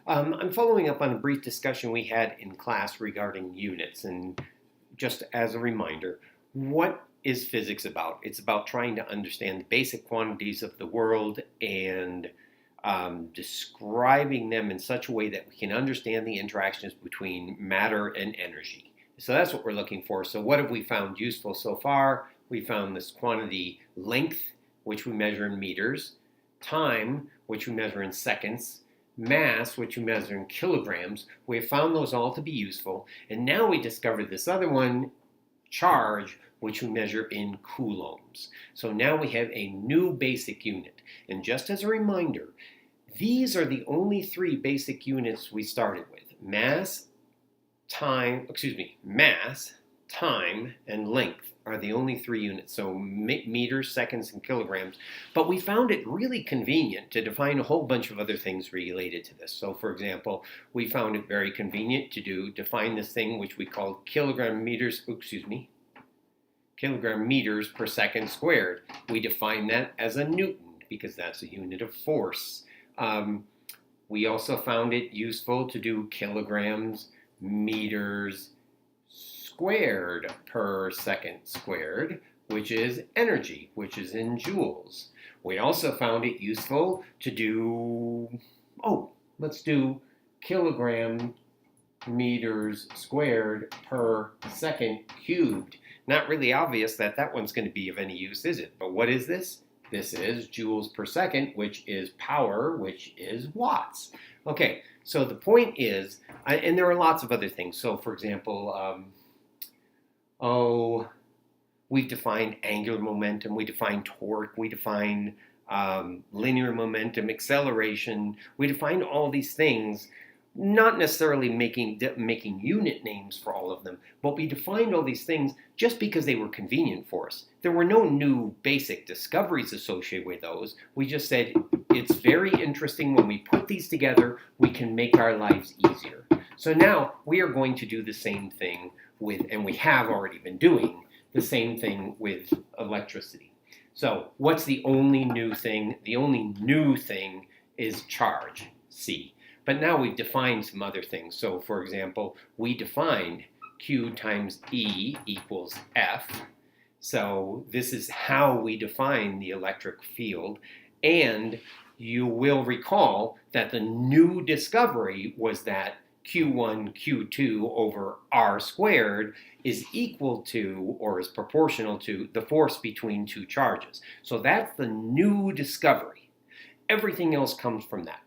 I'm following up on a brief discussion we had in class regarding units. And just as a reminder, what is physics about? It's about trying to understand the basic quantities of the world and describing them in such a way that we can understand the interactions between matter and energy. So that's what we're looking for. So what have we found useful so far? We found this quantity length, which we measure in meters, time, which we measure in seconds, mass, which we measure in kilograms. We have found those all to be useful. And now we discovered this other one, charge, which we measure in coulombs. So now we have a new basic unit. And just as a reminder, these are the only three basic units we started with. Mass, time, and length are the only three units. So meters, seconds, and kilograms. But we found it really convenient to define a whole bunch of other things related to this. So for example, we found it very convenient to define this thing which we called kilogram meters per second squared. We define that as a Newton because that's a unit of force. We also found it useful to do kilograms, meters squared per second squared, which is energy, which is in joules. We also found it useful to do, let's do kilogram meters squared per second cubed. Not really obvious that that one's going to be of any use, is it? But what is this? This is joules per second, which is power, which is watts. Okay, so the point is, and there are lots of other things. So for example, we've defined angular momentum, we define torque, we define linear momentum, acceleration. We define all these things, not necessarily making unit names for all of them, but we defined all these things just because they were convenient for us. There were no new basic discoveries associated with those. We just said it's very interesting when we put these together, we can make our lives easier. So now we are going to do the same thing with, and we have already been doing the same thing with electricity. So what's the only new thing? The only new thing is charge, C. But now we've defined some other things. So for example, we defined Q times E equals F. So this is how we define the electric field. And you will recall that the new discovery was that Q1, Q2 over R squared is equal to, or is proportional to, the force between two charges. So that's the new discovery. Everything else comes from that.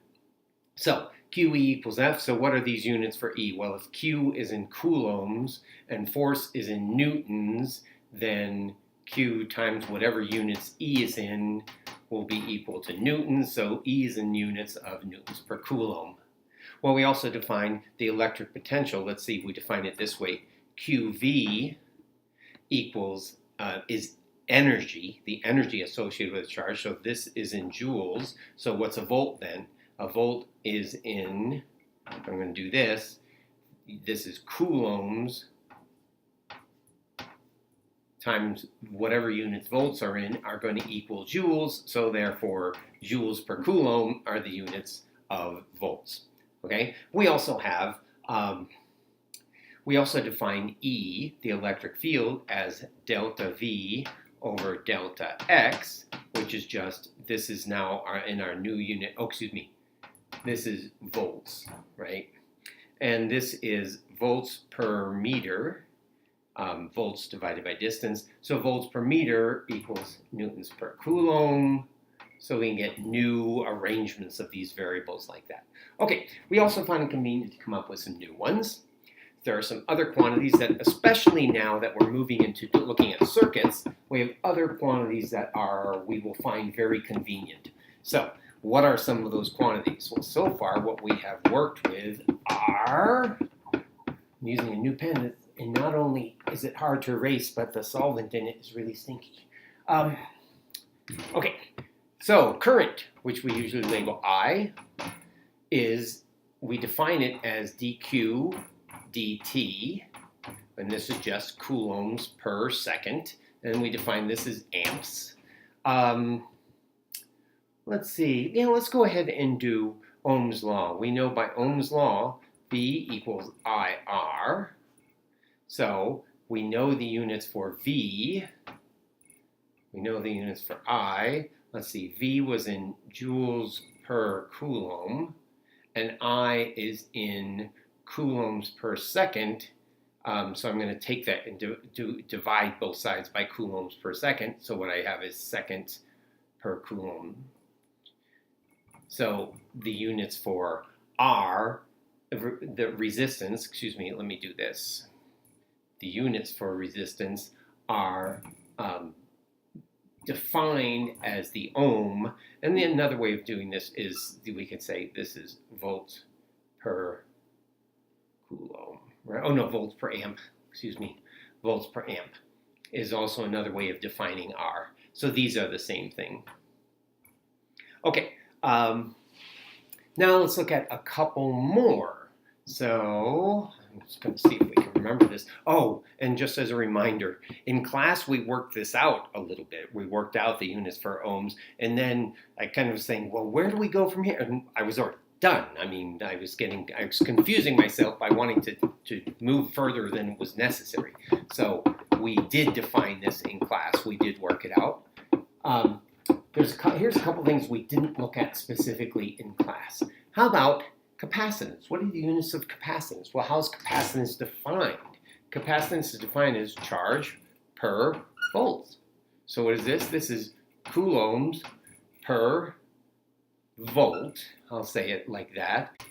So QE equals F, so what are these units for E? Well, if Q is in coulombs and force is in newtons, then Q times whatever units E is in will be equal to newtons, so E is in units of newtons per coulomb. Well, we also define the electric potential. Let's see, we define it this way. QV equals, is energy, the energy associated with the charge, so this is in joules. So what's a volt then? A volt is in, I'm going to do this is coulombs times whatever units volts are in are going to equal joules, so therefore joules per coulomb are the units of volts. Okay, we also have, we also define E, the electric field, as delta V over delta X, which is just, this is now in our new unit, this is volts, right? And this is volts per meter, volts divided by distance. So volts per meter equals newtons per coulomb. So we can get new arrangements of these variables like that. Okay, we also found it convenient to come up with some new ones. There are some other quantities that, especially now that we're moving into looking at circuits, we have other quantities that we will find very convenient. So what are some of those quantities? Well, so far what we have worked with are, I'm using a new pen, and not only is it hard to erase, but the solvent in it is really stinky. Okay, so current, which we usually label I, we define it as dq dt, and this is just coulombs per second, and we define this as amps. Let's see, let's go ahead and do Ohm's law. We know by Ohm's law, V equals IR. So we know the units for V. We know the units for I. Let's see, V was in joules per coulomb, and I is in coulombs per second. So I'm going to take that and divide both sides by coulombs per second. So what I have is seconds per coulomb. So the units for R, the resistance, excuse me, let me do this. The units for resistance are defined as the ohm. And then another way of doing this is we can say this is volts per coulomb. Right? Oh no, volts per amp, excuse me. Volts per amp is also another way of defining R. So these are the same thing. Okay, now let's look at a couple more. So I'm just going to see if we can remember this. Oh, and just as a reminder, in class we worked this out a little bit. We worked out the units for ohms, and then I kind of was saying, well, where do we go from here? And I was already done. I mean, I was confusing myself by wanting to move further than was necessary. So we did define this in class. We did work it out. Here's a couple things we didn't look at specifically in class. How about capacitance? What are the units of capacitance? Well, how's capacitance defined? Capacitance is defined as charge per volt. So what is this? This is coulombs per volt. I'll say it like that.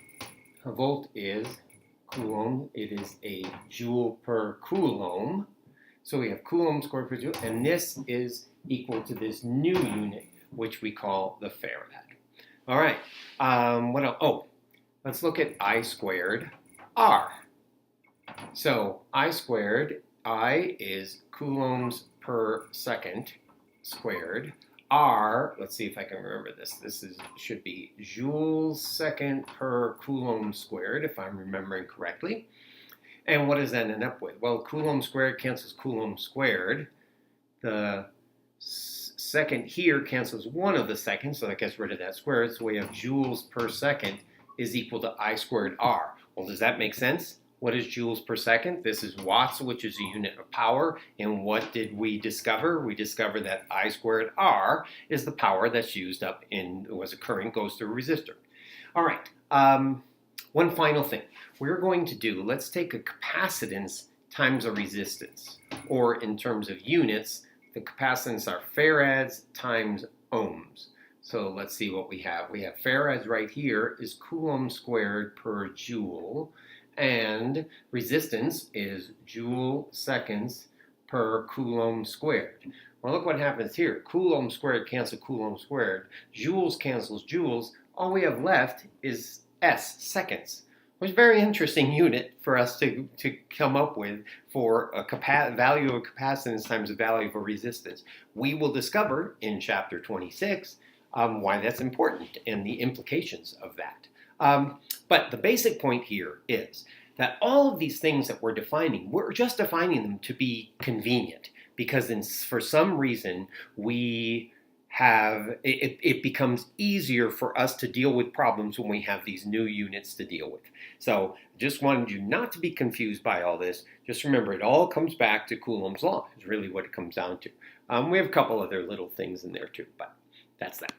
A volt is coulomb. It is a joule per coulomb. So we have coulomb squared per joule, and this is equal to this new unit, which we call the farad. All right. What else? Oh, let's look at I squared R. So I squared, I is coulombs per second squared. R, let's see if I can remember this. Should be joules second per coulomb squared, if I'm remembering correctly. And what does that end up with? Well, coulomb squared cancels coulomb squared. The second here cancels one of the seconds, so that gets rid of that squared. So we have joules per second is equal to I squared R. Well, does that make sense? What is joules per second? This is watts, which is a unit of power. And what did we discover? We discovered that I squared R is the power that's used up in what's occurring, goes through a resistor. All right, one final thing. We're going to do, let's take a capacitance times a resistance. Or in terms of units, the capacitance are farads times ohms. So let's see what we have. We have farads right here is coulomb squared per joule. And resistance is joule seconds per coulomb squared. Well, look what happens here. Coulomb squared cancels coulomb squared. Joules cancels joules. All we have left is S, seconds, which is a very interesting unit for us to come up with for a value of capacitance times the value of a resistance. We will discover in Chapter 26 why that's important and the implications of that. But the basic point here is that all of these things that we're just defining them to be convenient, because for some reason it becomes easier for us to deal with problems when we have these new units to deal with. So just wanted you not to be confused by all this. Just remember, it all comes back to Coulomb's law is really what it comes down to. We have a couple other little things in there too, but that's that.